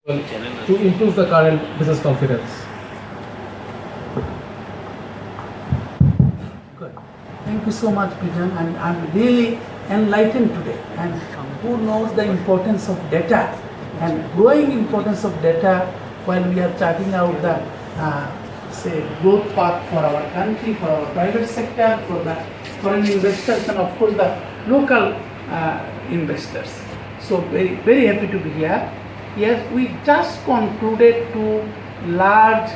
to improve the current business confidence. Good. Thank you so much, Pijan. And I'm really enlightened today. And who knows the importance of data and growing importance of data while we are charting out the say growth path for our country, for our private sector, for the foreign investors, and of course the local investors. So very happy to be here. Yes, we just concluded two large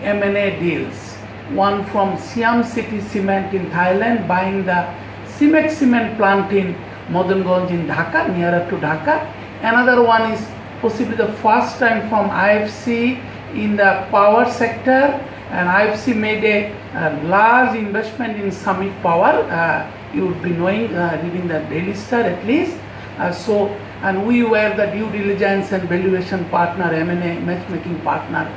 M&A deals. One from Siam City Cement in Thailand, buying the cement plant in Madanganj in Dhaka, nearer to Dhaka. Another one is possibly the first time from IFC in the power sector, and IFC made a large investment in Summit Power. You would be knowing, reading the Daily Star at least. And we were the due diligence and valuation partner, M&A matchmaking partner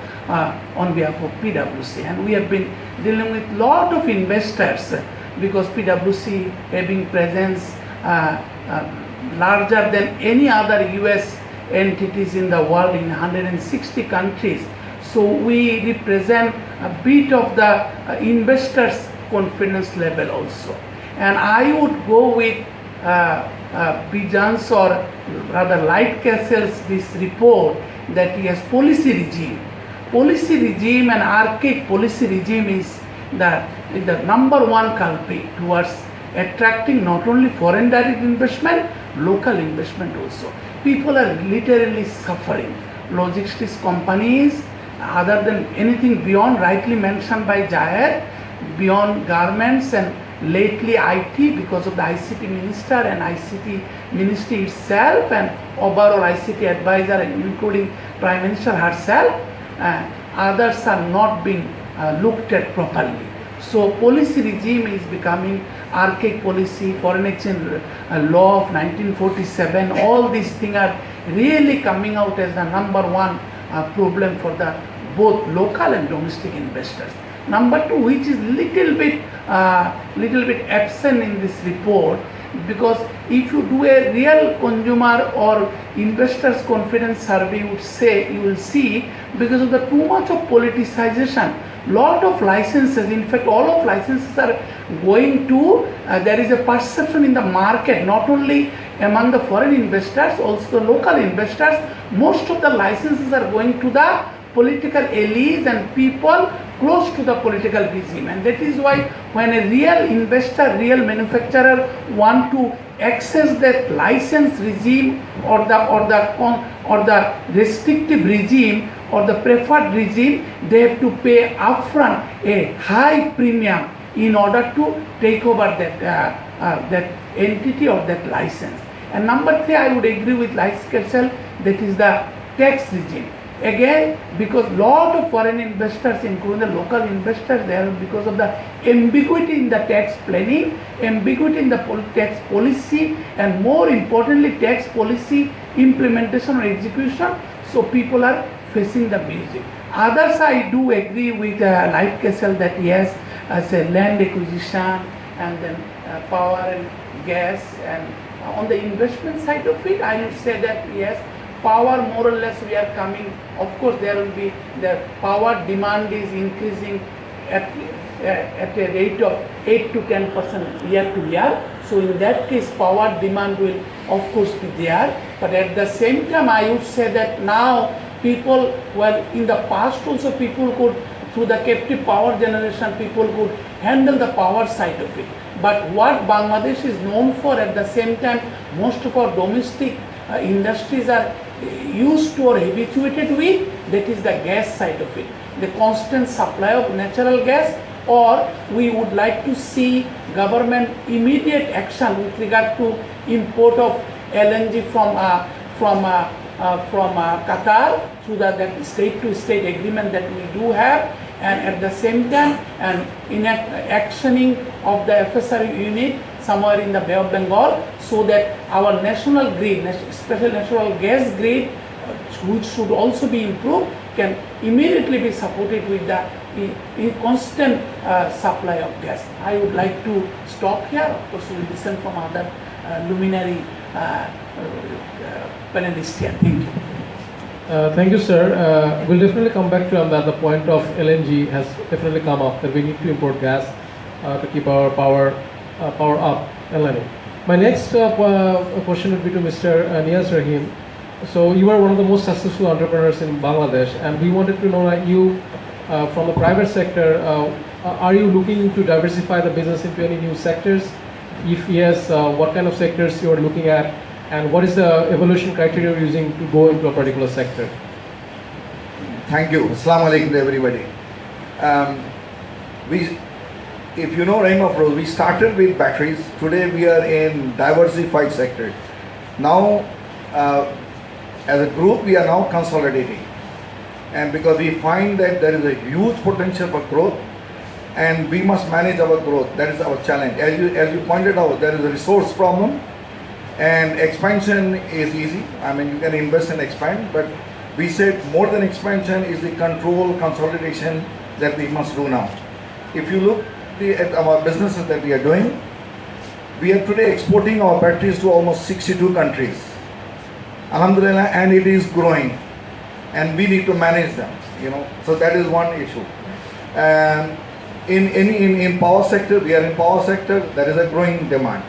on behalf of PwC. And we have been dealing with lot of investors because PwC having presence larger than any other US entities in the world in 160 countries. So we represent a bit of the investors' confidence level also. And I would go with Bijan's or rather Lightcastle's this report that he has policy regime. Policy regime and archaic policy regime is the number one culprit towards attracting not only foreign direct investment, local investment also. People are literally suffering. Logistics companies, other than anything beyond rightly mentioned by Jayed, beyond garments and lately IT because of the ICT minister and ICT ministry itself and overall ICT advisor including Prime Minister herself, others are not being looked at properly. So policy regime is becoming archaic policy, foreign exchange law of 1947, all these things are really coming out as the number one problem for the both local and domestic investors. Number two, which is little bit absent in this report, because if you do a real consumer or investors confidence survey, you will see because of the too much of politicization, lot of licenses, in fact all of licenses are going to, there is a perception in the market, not only among the foreign investors, also the local investors, most of the licenses are going to the political elites and people close to the political regime. And that is why when a real investor, real manufacturer want to access that license regime or the restrictive regime or the preferred regime, they have to pay upfront a high premium in order to take over that entity or that license. And number three, I would agree with Lightcastle, that is the tax regime. Again, because lot of foreign investors, including the local investors, they are because of the ambiguity in the tax planning, ambiguity in the tax policy, and more importantly, tax policy implementation or execution. So people are facing the music. Others, I do agree with Lightcastle that yes, as a land acquisition and then power and gas, and on the investment side of it, I would say that yes, power more or less we are coming, of course there will be, the power demand is increasing at a rate of 8 to 10% year to year. So in that case power demand will of course be there, but at the same time I would say that now people, well in the past also people could, through the captive power generation, people could handle the power side of it. But what Bangladesh is known for at the same time, most of our domestic industries are used to or habituated with, that is the gas side of it, the constant supply of natural gas, or we would like to see government immediate action with regard to import of LNG from Qatar through that state-to-state agreement that we do have, and at the same time and actioning of the FSRU unit somewhere in the Bay of Bengal, so that our national grid, especially natural gas grid, which should also be improved, can immediately be supported with the constant supply of gas. I would like to stop here. Of course, we will listen from other luminary panelists here. Thank you. Thank you, sir. We'll definitely come back to on that. The point of LNG has definitely come up that we need to import gas to keep our power up and running. My next question would be to Mr. Niaz Rahim. So you are one of the most successful entrepreneurs in Bangladesh, and we wanted to know that you, from the private sector, are you looking to diversify the business into any new sectors? If yes, what kind of sectors you are looking at, and what is the evaluation criteria you're using to go into a particular sector? Thank you. Assalamu alaikum to everybody. If you know Rahim Afroz, we started with batteries. Today we are in diversified sectors. Now, as a group, we are now consolidating. And because we find that there is a huge potential for growth, and we must manage our growth. That is our challenge. As you pointed out, there is a resource problem, and expansion is easy. I mean, you can invest and expand, but we said more than expansion is the control, consolidation that we must do now. If you look at our businesses that we are doing, we are today exporting our batteries to almost 62 countries. Alhamdulillah, and it is growing, and we need to manage them. So that is one issue. In power sector, we are in power sector. There is a growing demand.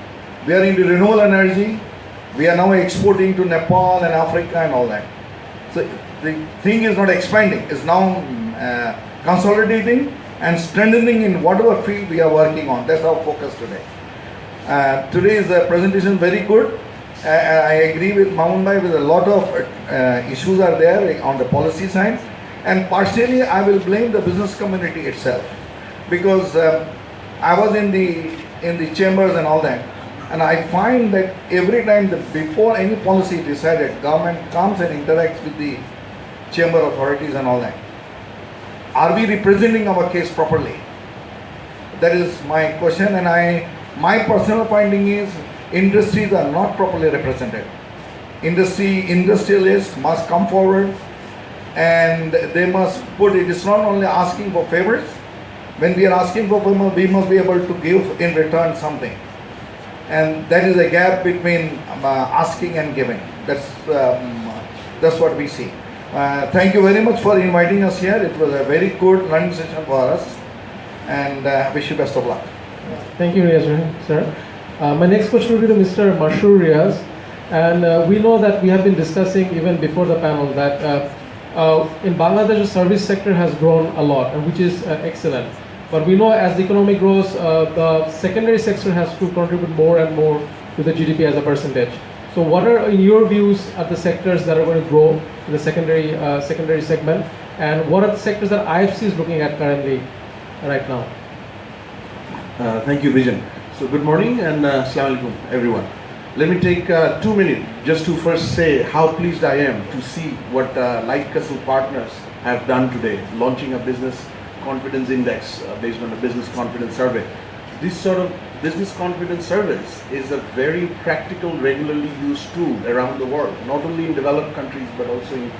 We are into renewable energy. We are now exporting to Nepal and Africa and all that. So the thing is not expanding, it's now consolidating and strengthening in whatever field we are working on. That's our focus today. Today's presentation very good. I agree with Mamun Bhai with a lot of issues are there on the policy side, and partially I will blame the business community itself, because I was in the chambers and all that, and I find that every time before any policy is decided, government comes and interacts with the chamber authorities and all that. Are we representing our case properly? That is my question, and my personal finding is industries are not properly represented. Industrialists must come forward, and they must put it. It's not only asking for favors. When we are asking for favors, we must be able to give in return something, and that is a gap between asking and giving. That's what we see. Thank you very much for inviting us here. It was a very good learning session for us, and wish you best of luck. Thank you, Riaz Rahim, sir. My next question will be to Mr. Mashur Riaz, and we know that we have been discussing even before the panel that in Bangladesh the service sector has grown a lot, and which is excellent. But we know as the economy grows, the secondary sector has to contribute more and more to the GDP as a percentage. So what are, in your views, are the sectors that are going to grow in the secondary segment, and what are the sectors that IFC is looking at currently, right now? Thank you, Vijan. So good morning and Assalamu alaikum everyone. Let me take 2 minutes just to first say how pleased I am to see what Light Castle Partners have done today, launching a business confidence index based on a business confidence survey. This sort of business confidence surveys is a very practical, regularly used tool around the world, not only in developed countries but also in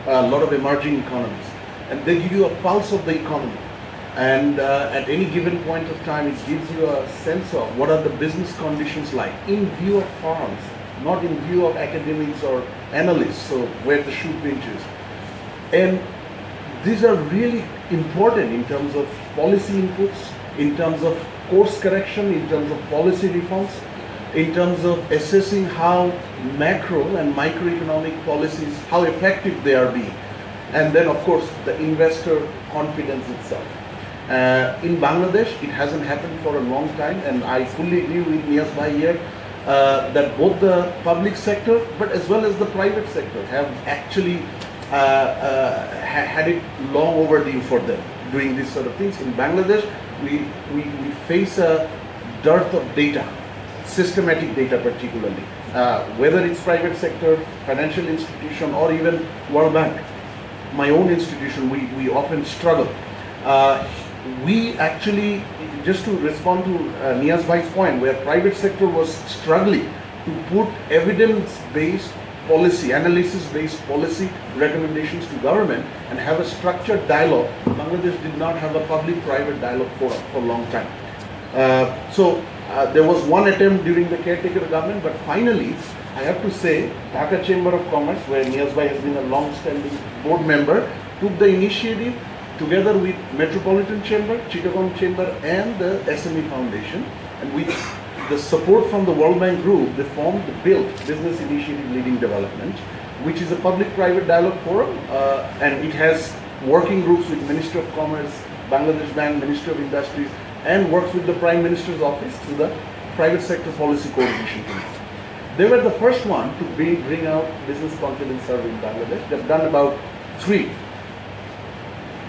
a lot of emerging economies. And they give you a pulse of the economy. And at any given point of time, it gives you a sense of what are the business conditions like in view of firms, not in view of academics or analysts, so where the shoe pinches. And these are really important in terms of policy inputs, in terms of course correction, in terms of policy reforms, in terms of assessing how macro and microeconomic policies, how effective they are being. And then, of course, the investor confidence itself. In Bangladesh, it hasn't happened for a long time, and I fully agree with Niaz Bhai here that both the public sector but as well as the private sector have actually had it long overdue for them doing these sort of things. In Bangladesh, we face a dearth of data, systematic data particularly, whether it's private sector, financial institution, or even World Bank. My own institution, we often struggle. We actually, just to respond to Niaz Bhai's point, where private sector was struggling to put evidence-based policy, analysis-based policy recommendations to government and have a structured dialogue. Bangladesh did not have a public-private dialogue for a long time. So There was one attempt during the caretaker government, but finally, I have to say, Dhaka Chamber of Commerce, where Niyaz Bhai has been a long-standing board member, took the initiative together with Metropolitan Chamber, Chittagong Chamber, and the SME Foundation, and with the support from the World Bank Group, they formed the BUILD, Business Initiative Leading Development, which is a public-private dialogue forum, and it has working groups with Ministry of Commerce, Bangladesh Bank, Ministry of Industries, and works with the Prime Minister's office through the Private Sector Policy Coordination Committee. They were the first one to bring out business confidence survey in Bangladesh. They've done about 3.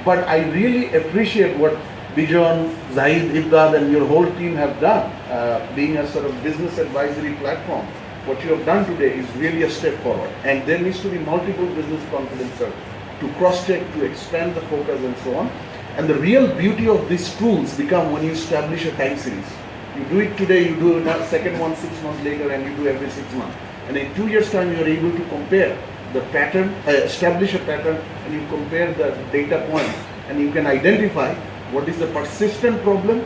But I really appreciate what Bijon, Zahid, Ibdad, and your whole team have done, being a sort of business advisory platform. What you have done today is really a step forward. And there needs to be multiple business confidence surveys to cross-check, to expand the focus and so on. And the real beauty of these tools become when you establish a time series. You do it today, you do a second one 6 months later, and you do every 6 months. And in 2 years' time, you are able to compare the pattern, establish a pattern, and you compare the data points, and you can identify what is the persistent problem,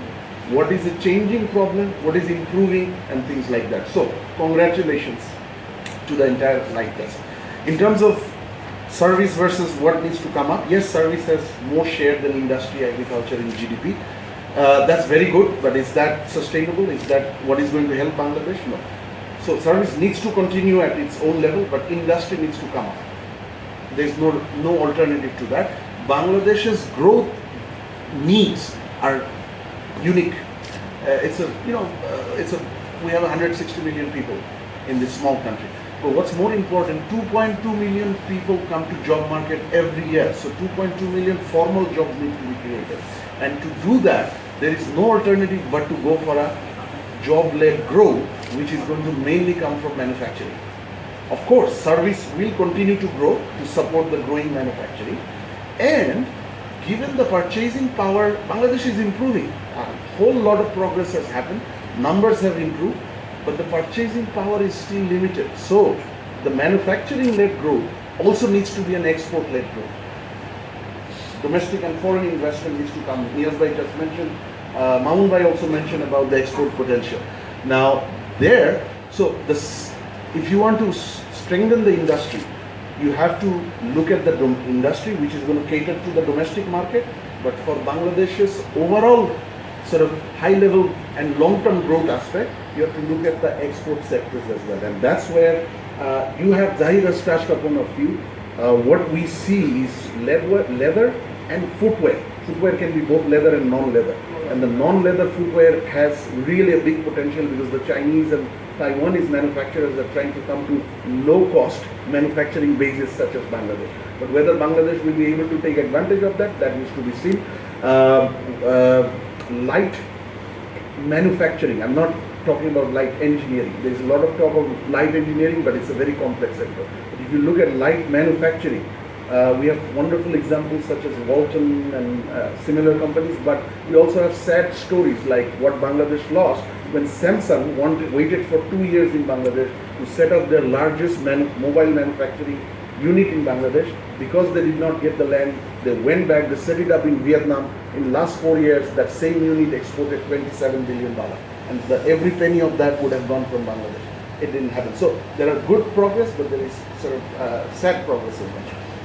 what is the changing problem, what is improving, and things like that. So, congratulations to the entire Light Test. In terms of service versus what needs to come up, yes, service has more share than industry, agriculture in GDP. That's very good, but is that sustainable? Is that what is going to help Bangladesh? No. So service needs to continue at its own level, but industry needs to come up. There's no alternative to that. Bangladesh's growth needs are unique. We have 160 million people in this small country. But what's more important, 2.2 million people come to job market every year. So 2.2 million formal jobs need to be created. And to do that, there is no alternative but to go for a job-led growth, which is going to mainly come from manufacturing. Of course, service will continue to grow to support the growing manufacturing. And given the purchasing power, Bangladesh is improving. A whole lot of progress has happened. Numbers have improved, but the purchasing power is still limited. So the manufacturing-led growth also needs to be an export-led growth. Domestic and foreign investment needs to come. Niyaz Bhai just mentioned, Mamun Bhai also mentioned about the export potential. Now if you want to strengthen the industry, you have to look at the industry which is going to cater to the domestic market, but for Bangladesh's overall sort of high level and long-term growth aspect, you have to look at the export sectors as well. And that's where you have, Zahid has touched upon a few. What we see is leather and footwear. Footwear can be both leather and non-leather. And the non-leather footwear has really a big potential because the Chinese and Taiwanese manufacturers are trying to come to low-cost manufacturing bases such as Bangladesh. But whether Bangladesh will be able to take advantage of that, that needs to be seen. Light manufacturing, I'm not talking about light engineering. There's a lot of talk of light engineering, but it's a very complex sector. But if you look at light manufacturing, we have wonderful examples such as Walton and similar companies, but we also have sad stories like what Bangladesh lost when Samsung waited for 2 years in Bangladesh to set up their largest mobile manufacturing unit in Bangladesh. Because they did not get the land, they went back, they set it up in Vietnam. In the last 4 years, that same unit exported $27 billion. And every penny of that would have gone from Bangladesh. It didn't happen. So there are good progress, but there is sort of sad progress as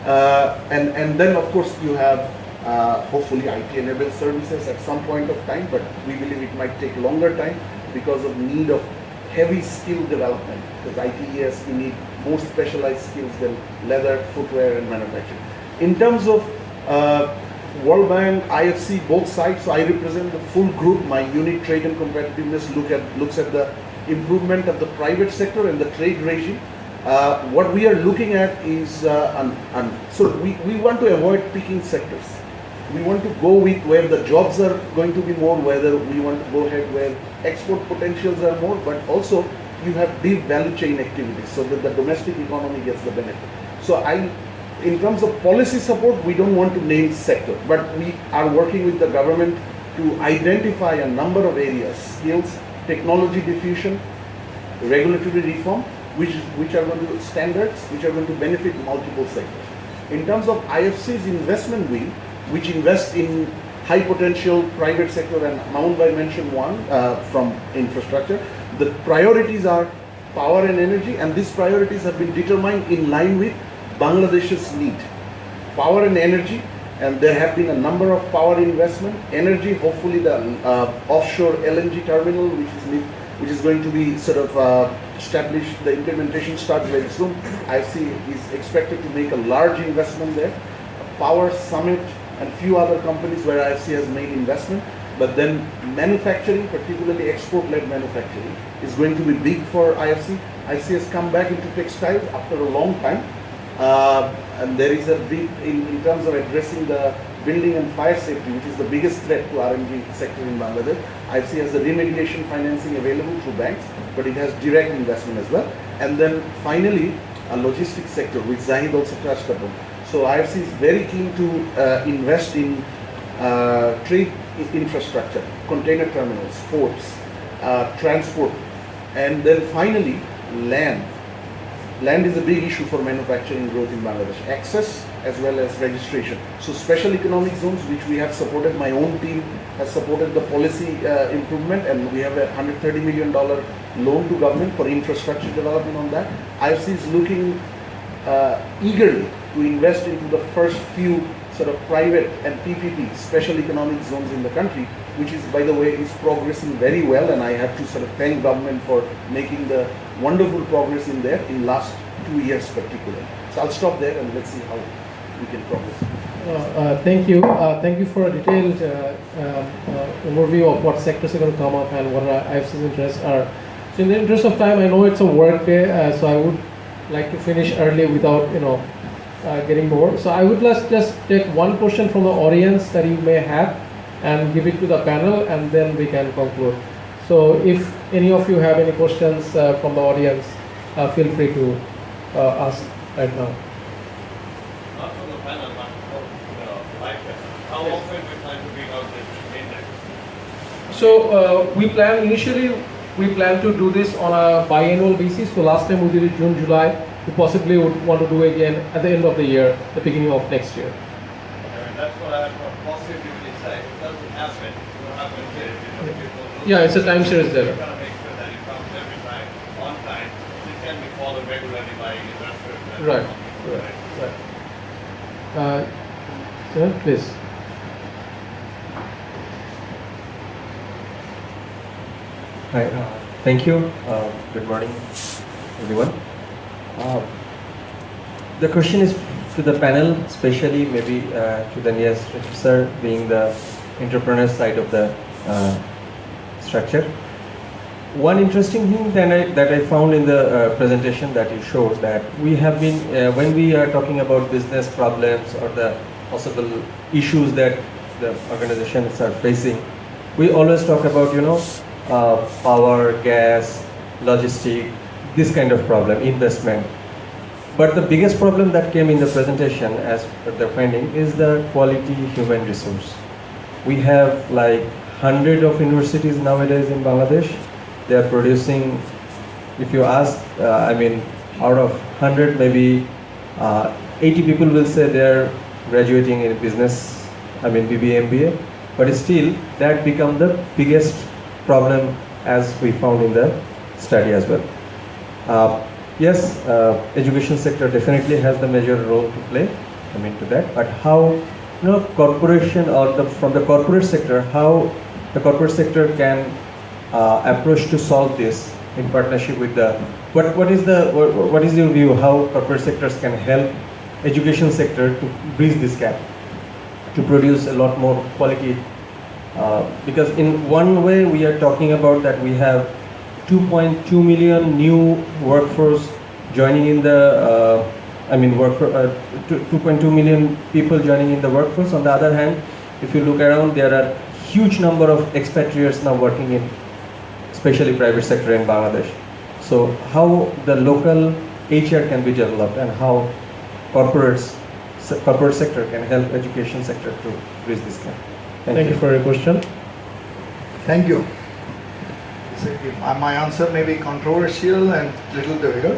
well. And then of course you have hopefully IT-enabled services at some point of time, but we believe it might take longer time because of need of heavy skill development. Because ITES, you need more specialized skills than leather, footwear, and manufacturing. In terms of World Bank, IFC, both sides, so I represent the full group. My unit, Trade and Competitiveness, looks at the improvement of the private sector and the trade regime. What we are looking at is, so we want to avoid picking sectors. We want to go with where the jobs are going to be more, whether we want to go ahead where export potentials are more, but also you have deep value chain activities so that the domestic economy gets the benefit. So in terms of policy support, we don't want to name sector, but we are working with the government to identify a number of areas, skills, technology diffusion, regulatory reform, which are going to standards, which are going to benefit multiple sectors. In terms of IFC's investment wing, which invests in high potential private sector, and Mamun Bhai mentioned one from infrastructure. The priorities are power and energy, and these priorities have been determined in line with Bangladesh's need. Power and energy, and there have been a number of power investment. Energy, hopefully the offshore LNG terminal, which is going to be sort of established, the implementation starts very soon. IFC is expected to make a large investment there. Power Summit and few other companies where IFC has made investment. But then manufacturing, particularly export-led manufacturing, is going to be big for IFC. IFC has come back into textiles after a long time. And there is a big, in terms of addressing the building and fire safety, which is the biggest threat to RMG sector in Bangladesh. IFC has the remediation financing available through banks, but it has direct investment as well. And then finally, a logistics sector, which Zahid also touched upon. So IFC is very keen to invest in trade infrastructure, container terminals, ports, transport, and then finally land. Land is a big issue for manufacturing growth in Bangladesh. Access as well as registration. So special economic zones, which we have supported, my own team has supported the policy improvement, and we have a $130 million loan to government for infrastructure development on that. IFC is looking eagerly to invest into the first few sort of private and PPP, special economic zones in the country, which is, by the way, is progressing very well, and I have to sort of thank government for making the wonderful progress in there in last 2 years particularly. So I'll stop there and let's see how we can progress. Thank you. Thank you for a detailed overview of what sectors are going to come up and what IFC's interests are. So in the interest of time, I know it's a work day, so I would like to finish early without, getting more. So I would just take one question from the audience that you may have and give it to the panel, and then we can conclude. So if any of you have any questions from the audience, feel free to ask right now. Not from the panel, but from the live chat. How often we plan to bring out this index? So we plan to do this on a biannual basis. So last time we did it June, July. We possibly would want to do it again at the end of the year, the beginning of next year. And that's what I possibly say. It doesn't happen. What happens is, people Yeah, it's a time series We're there. going to make sure that it comes every time, on time. It can be followed regularly by investors. And Right. companies, Right. Sir, please. Hi, thank you. Good morning, everyone. The question is to the panel, especially maybe to the nearest sir, being the entrepreneur side of the structure. One interesting thing that I found in the presentation that you showed, that we have been, when we are talking about business problems or the possible issues that the organizations are facing, we always talk about, power, gas, logistic, this kind of problem, investment. But the biggest problem that came in the presentation, as per the finding, is the quality human resource. We have like 100 of universities nowadays in Bangladesh. They are producing, if you ask, out of 100, maybe 80 people will say they are graduating in business, BBA, MBA. But still, that become the biggest problem, as we found in the study as well. Yes, education sector definitely has the major role to play, to that. But how, corporation or from the corporate sector, how the corporate sector can approach to solve this in partnership with the, what is your view, how corporate sectors can help education sector to bridge this gap, to produce a lot more quality? Because in one way we are talking about that we have 2.2 million new workforce joining in the, 2.2 million people joining in the workforce. On the other hand, if you look around, there are huge number of expatriates now working in, especially private sector in Bangladesh. So how the local HR can be developed, and how corporate sector can help education sector to bridge this gap. Thank you for your question. Thank you. My answer may be controversial and little difficult.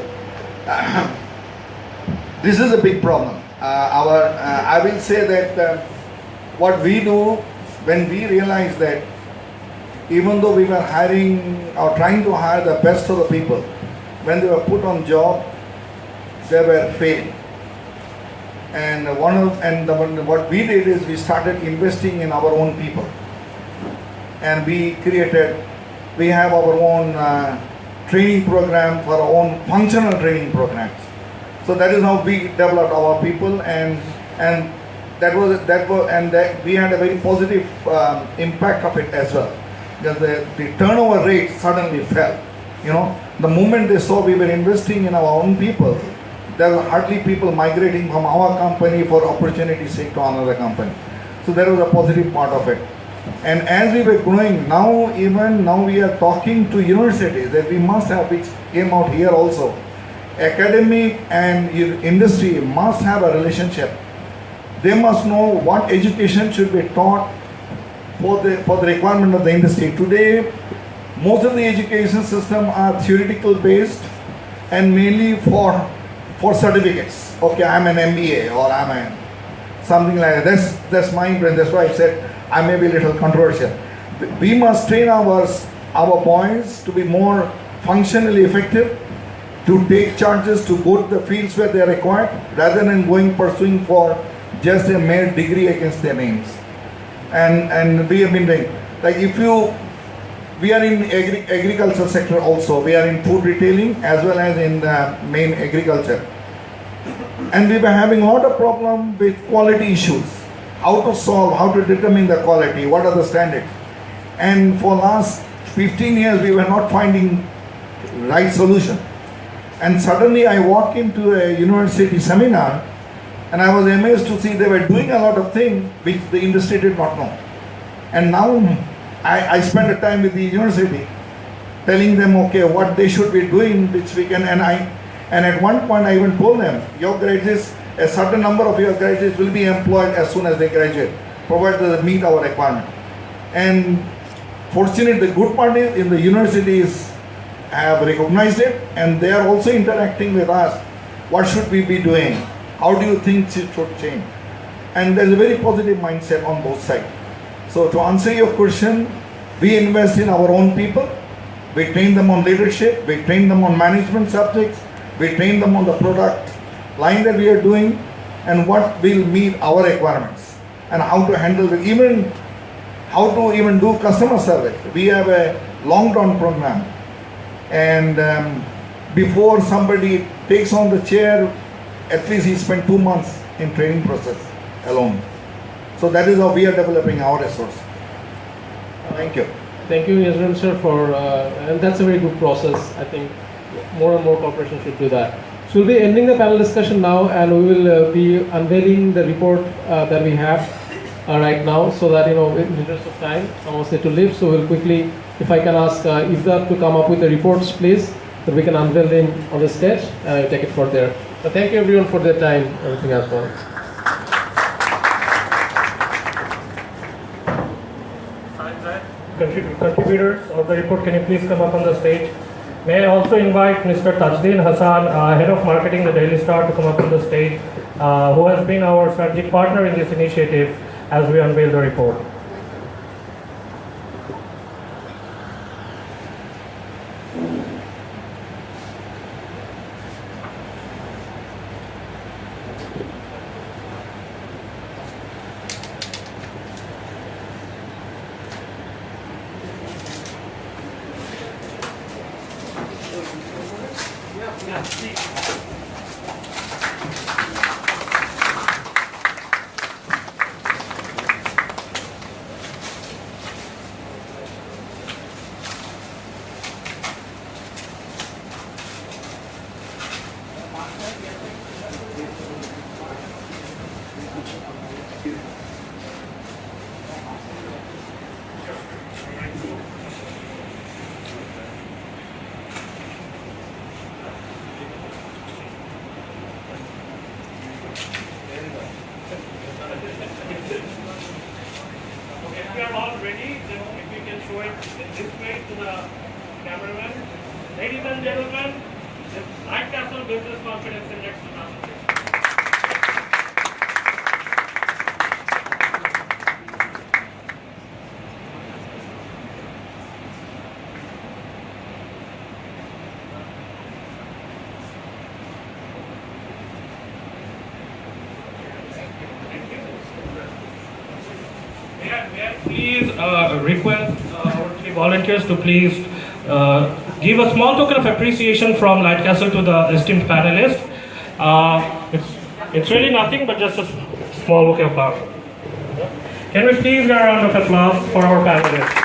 This is a big problem. I will say that what we do when we realized that even though we were hiring or trying to hire the best of the people, when they were put on job, they were failing. And what we did is we started investing in our own people, and we have our own training program for our own functional training programs. So that is how we developed our people, and we had a very positive impact of it as well. Because the turnover rate suddenly fell. You know, the moment they saw we were investing in our own people, there were hardly people migrating from our company for opportunity's sake to another company. So that was a positive part of it. And as we were growing, now we are talking to universities that we must have, which came out here also. Academic and industry must have a relationship. They must know what education should be taught for the requirement of the industry. Today, most of the education system are theoretical based and mainly for certificates. Okay, I'm an MBA or I'm something like that. That's my impression. That's why I said I may be a little controversial. We must train our boys to be more functionally effective, to take charges, to go to the fields where they are required, rather than pursuing for just a mere degree against their names. And we have been doing, like we are in agriculture sector also, we are in food retailing as well as in the main agriculture. And we were having a lot of problem with quality issues, how to solve, how to determine the quality, what are the standards. And for last 15 years we were not finding right solution. And suddenly I walked into a university seminar and I was amazed to see they were doing a lot of things which the industry did not know. And now I spend a time with the university telling them, okay, what they should be doing, which we can, and at one point I even told them, your graduates, a certain number of your graduates will be employed as soon as they graduate, provided they meet our requirement. And fortunately, the good part is in the universities have recognized it and they are also interacting with us. What should we be doing? How do you think it should change? And there's a very positive mindset on both sides. So to answer your question, we invest in our own people. We train them on leadership. We train them on management subjects. We train them on the product line that we are doing and what will meet our requirements and how to handle it, even how to even do customer service. We have a long-term program, and before somebody takes on the chair, at least he spent 2 months in training process alone. So that is how we are developing our resource. Thank you. Thank you, Yasmin sir, and that's a very good process. I think more and more corporations should do that. So we'll be ending the panel discussion now, and we will be unveiling the report that we have right now, so that, in the interest of time, I want to say to leave. So we'll quickly, if I can ask Ifda to come up with the reports, please, that we can unveil them on the stage and I'll take it from there. But thank you everyone for their time. Everything as well. Contributors of the report, can you please come up on the stage? May I also invite Mr. Tajdin Hassan, Head of Marketing, the Daily Star, to come up on the stage, who has been our strategic partner in this initiative as we unveil the report. If we are all ready, then if we can show it this way to the cameraman. Ladies and gentlemen, the Light Castle Business Confidence Index 2006. May I please request our three volunteers to please give a small token of appreciation from Light Castle to the esteemed panelists. It's really nothing but just a small bouquet of flowers. Can we please get a round of applause for our panelists?